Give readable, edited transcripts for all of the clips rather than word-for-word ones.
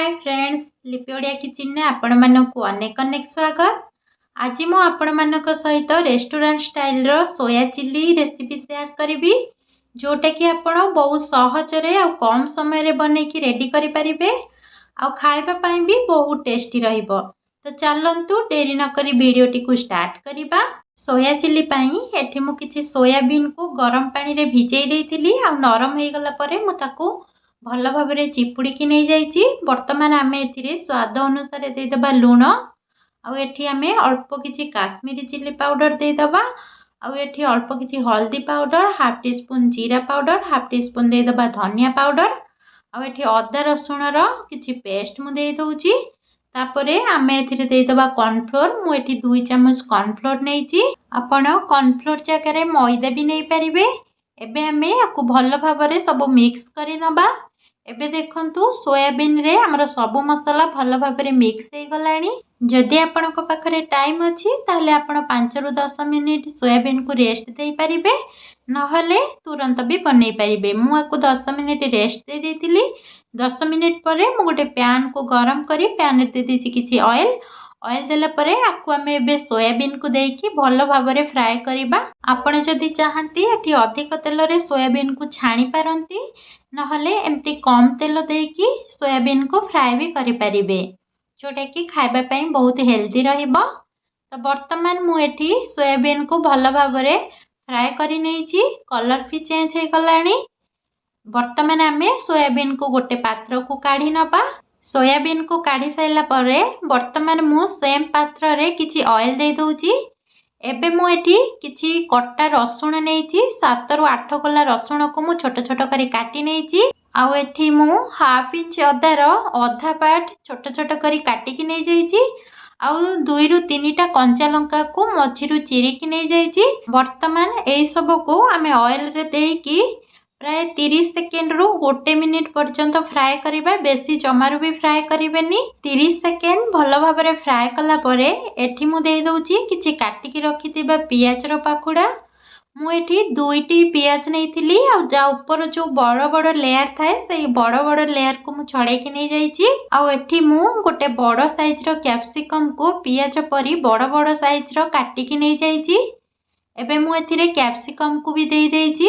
Hi friends, लिपि Odia kitchen ने आपण मानक अनेक अनेक स्वागत। आज मु आपण मानक सहित रेस्टोरेंट स्टाइल रो सोया चिल्ली रेसिपी शेयर करी, जोटा कि आपण बहुत सहजरे आ कम समय रे बने की रेडी करि परिबे आ खाइबा पई भी बहुत टेस्टी रहिबो। तो चलंतु देरी न करी वीडियोटी को स्टार्ट करिबा। सोया चिल्ली पई एठी मु किछि सोयाबीन को गरम पानी रे भिजै देइथिली आ नरम हे गला परे मु ताको भल भाव चिपुड़ी की नहीं जाइए। बर्तमान आम ए स्वाद अनुसार देदेबा लुण आठी आम अल्प किसी काश्मीरी चिल्ली पाउडर देदेबा आठी अल्प किसी हल्दी पाउडर हाफ टी स्पून जीरा पाउडर हाफ टी स्पून देदेबा धनिया पाउडर आठी अदा रसुण किसी पेस्ट मुझे दौची। तापरे आम एदेबा कॉर्नफ्लोर मुझे 2 चामच कॉर्नफ्लोर नहीं आपण कॉर्नफ्लोर जगह मैदा भी नहीं पारे। एबे आमे आपको भल भाव सब मिक्स कर नबा। एबे देखंतु सोयाबीन रे हमर सब मसला भल भाव मिक्स हो गलानी। जदि आपण पाखरे टाइम अच्छी ताहले आपण 5 रु 10 मिनिट सोयाबीन को रेस्ट दे पारिबे, नहले तुरंत भी बनै पारिबे। मु आपको 10 मिनिट रेस्ट दे देतिली। 10 मिनिट परे मु गोटे पैन को गरम करी पैन रे दे देछि किछि ऑयल देला परे आपको आम ए सोयाबीन को देकी भल भाव फ्राए करबा। आपण जदि चाहती एठी अधिक तेल रे सोयाबीन को छाणी पारंती, नहले एमती कम तेल देकी सोयाबीन को फ्राए भी करि परिबे, जोटा कि खाइबा पई बहुत हेल्दी रहिबो। तो वर्तमान मु एठी सोयाबीन को भल भाव फ्राए करि नेछि, कलर भी चेंज हे गलानी। वर्तमान आमे सोयाबीन को गोटे पात्र को काढी नबा। सोयाबीन को काढ़ी साइला परे वर्तमान मु सेम पात्र रे किछि ऑयल दे दउची। एबे मु एठी किछि कट्टा रसुण नेइची, 7 रु 8 कोला रसुण को मु छोट छोट करी काटी नेइची। आउ एठी मु हाफ इंच अदा रो आधा पार्ट छोट छोट करी काटी की नै जाईची। आउ 2 रु 3 टा कंचा लंका को मझिरु चिरी की नै जाईची। वर्तमान एई सब को आमे ऑयल रे देकी प्राय 30 सेकेंड रु 1 मिनिट पर्यंत फ्राए करिबा। बेसी जमारू भी फ्राए करिबेनी। 30 सेकेंड भल भाव फ्राए कला परे एठी मु दे दउची किछि काटी की रखिथिबा पियाज रो पाखुडा। मु एठी 2टी पियाज नैथिली आ जा ऊपर जो बड़ बड़ लेयर थाए सेई बड़ बड़ लेयर को मु छड़े की नै जाईची। आ एठी मु गोटे बड़ साइज रो कैप्सिकम को पियाज परी बड़ बड़ साइज रो काटी की नै जाईची। एबे मु एथिरे कैप्सिकम को भी दे देईची।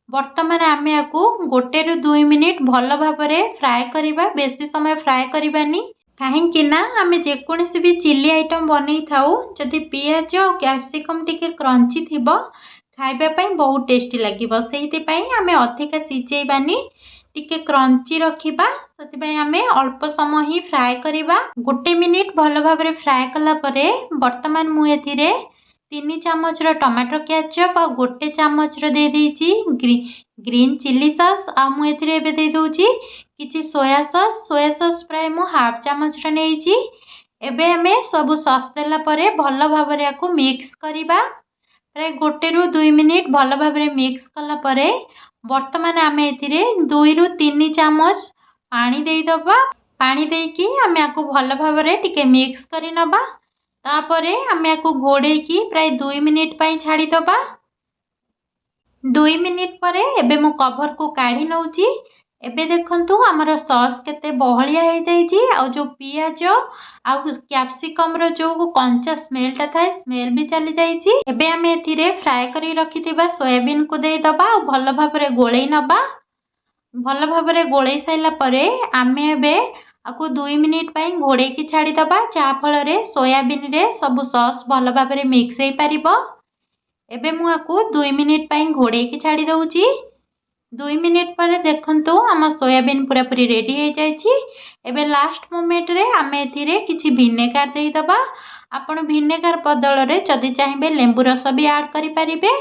वर्तमान आमे आकु 1 रु 2 मिनिट भल भाव फ्राए करिबा। बेसी समय फ्राए करिबानी, काहेकि ना आमे जेकोसी भी चिल्ली आइटम बनै थाउ जदि पियाज और कैप्सिकम टिके क्रंची थिबो खाइबा पई बहुत टेस्टी लागिबो। सेहिति पई आमे अधिक सिजेइबानी, टिके क्रंची रखिबा। सति पई आमे अल्प समय ही फ्राए करिबा। 1 मिनिट भल भाव फ्राए कला परे वर्तमान मु एथिरे 3 चामच टमाटो केचप और 1 चामच दे देइची ग्रीन चिल्ली सॉस। आ मु एथिरे एबे दे दउची किछि सोया सॉस प्राय मु हाफ चामच नेइची। एबे हमें सब सॉस देला परे भल भाव याकू मिक्स करिबा। प्राय 1 रु 2 मिनिट भल भाव मिक्स कला परे वर्तमान आमे एथिरे 2 रु 3 चामच पानी देई दबा। पानी देकी आमे याकू भल भाव टिके मिक्स करि नबा। तापरे आमे याकू घोड़े की प्राय 2 मिनिट पई छाड़ी दबा। 2 मिनिट परे एबे मु कवर को काढ़ी नउची। एबे देखंतु हमर सॉस केते बहलिया हे जाईची आ जो पियाज आ कैप्सिकम रो जो कंचा स्मेल ता थाए स्मेल भी चली जाईची। एबे आमे एथिरे फ्राए करी रखिथिबा सोयाबीन को दे दबा आ भल भाव गोळेई नबा। भल भाव गोळेई साइला परे आमे एबे आकु 2 मिनिट पई घोड़े की छाड़ी दबा, जा फल रे सोयाबीन रे सब सॉस भल भाव मिक्स हे पारिबो। एबे मु आकु 2 मिनिट पई घोड़े की छाड़ी दउची। 2 मिनिट पर देखंतु हम सोयाबीन पूरा पूरी रेडी हो जाइछि। एबे लास्ट मोमेंट रे आमे एथिरे किछि विनेगार देई दबा। आपण विनेगार बदल रे जदि चाहिबे लेंबू रस भी ऐड करि परिबे।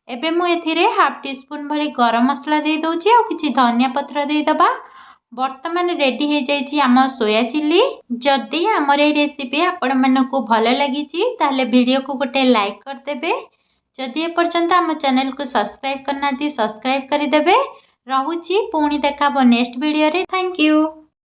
एबे मु एथिरे हाफ टी स्पून भरी गरम मसला देई दउची आ किछि धनिया पत्र देई दबा। वर्तमान रेडी हो जाइछि आम सोया चिल्ली। जदि हमर ए रेसिपी आपण मानको भल लागिछि ताले वीडियो को गोटे लाइक कर देबे। जदि एपर्यंत आम चैनल को सब्सक्राइब करना सब्सक्राइब करदेवे। रहुछि पुणी देखाबो नेक्स्ट वीडियो रे। Thank you.